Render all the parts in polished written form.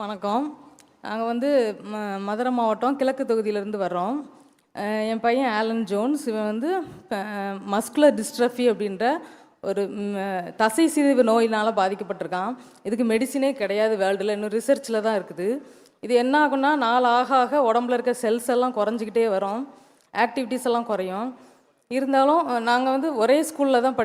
வணக்கம். நாங்கள் வந்து மதுரை மாவட்டம் கிழக்கு தொகுதியிலேருந்து வர்றோம். என் பையன் ஆலன் ஜோன்ஸ். இவன் வந்து மஸ்குலர் டிஸ்ட்ரஃபி அப்படின்ற ஒரு தசை சிதைவு நோயினால் பாதிக்கப்பட்டிருக்கான். இதுக்கு மெடிசினே கிடையாது வேர்ல்டில், இன்னும் ரிசர்ச்சில் தான் இருக்குது. இது என்ன ஆகுன்னா, நாள் ஆக ஆக உடம்புல இருக்க செல்ஸ் எல்லாம் குறைஞ்சிக்கிட்டே வரும், ஆக்டிவிட்டீஸ் எல்லாம் குறையும். இருந்தாலும் நாங்கள் வந்து ஒரே ஸ்கூலில் தான்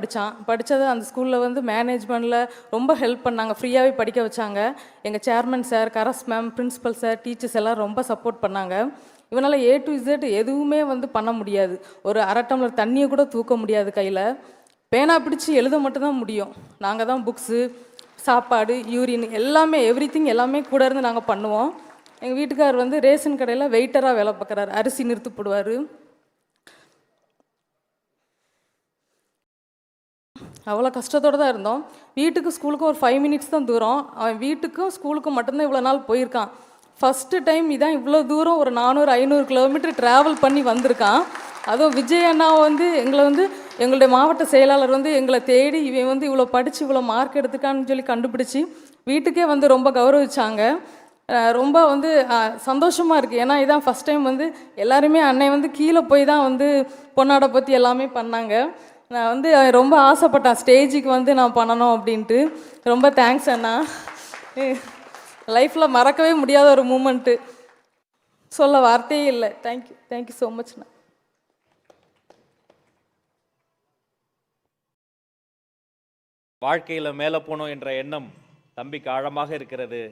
படித்தது. அந்த ஸ்கூலில் வந்து மேனேஜ்மெண்ட்டில் ரொம்ப ஹெல்ப் பண்ணாங்க, ஃப்ரீயாகவே படிக்க வச்சாங்க. எங்கள் chairman sir, கரஸ் ma'am, principal sir, teachers எல்லாம் ரொம்ப சப்போர்ட் பண்ணாங்க. இவனால் A to Z எதுவுமே வந்து பண்ண முடியாது. ஒரு அரை டம்ளர் தண்ணியை கூட தூக்க முடியாது கையில். பேனா பிடிச்சி எழுத மட்டும்தான் முடியும். நாங்கள் தான் புக்ஸு, சாப்பாடு, யூரின் எல்லாமே, எவ்ரிதிங் எல்லாமே கூட இருந்து நாங்கள் பண்ணுவோம். எங்கள் வீட்டுக்கார் வந்து ரேஷன் கடையில் வெயிட்டராக வேலை பார்க்குறாரு, அரிசி நிறுத்து போடுவார். அவ்வளோ கஷ்டத்தோடு தான் இருந்தோம். வீட்டுக்கு ஸ்கூலுக்கும் ஒரு 5 மினிட்ஸ் தான் தூரம். அவன் வீட்டுக்கும் ஸ்கூலுக்கும் மட்டும்தான் இவ்வளோ நாள் போயிருக்கான். ஃபஸ்ட்டு டைம் இதான் இவ்வளோ தூரம் ஒரு 400-500 கிலோமீட்டர் ட்ராவல் பண்ணி வந்திருக்கான். அதுவும் விஜய் அண்ணா வந்து எங்களுடைய மாவட்ட செயலாளர் வந்து எங்களை தேடி இவன் வந்து இவ்வளோ படித்து இவ்வளோ மார்க் எடுத்துக்கான்னு சொல்லி கண்டுபிடிச்சி வீட்டுக்கே வந்து ரொம்ப கௌரவிச்சாங்க. ரொம்ப வந்து சந்தோஷமாக இருக்குது. ஏன்னா இதான் ஃபஸ்ட் டைம் வந்து எல்லாருமே அன்னை வந்து கீழே போய் தான் வந்து பொண்ணாடை பற்றி எல்லாமே பண்ணாங்க. நான் வந்து ரொம்ப ஆசைப்பட்டேன் ஸ்டேஜுக்கு வந்து நான் பண்ணணும் அப்படின்ட்டு. ரொம்ப தேங்க்ஸ் அண்ணா. லைஃப்பில் மறக்கவே முடியாத ஒரு மூமெண்ட்டு, சொல்ல வார்த்தையே இல்லை. தேங்க்யூ ஸோ மச்ண்ணா. வாழ்க்கையில் மேலே போகணும் என்ற எண்ணம் தம்பிக்கு ஆழமாக இருக்கிறது.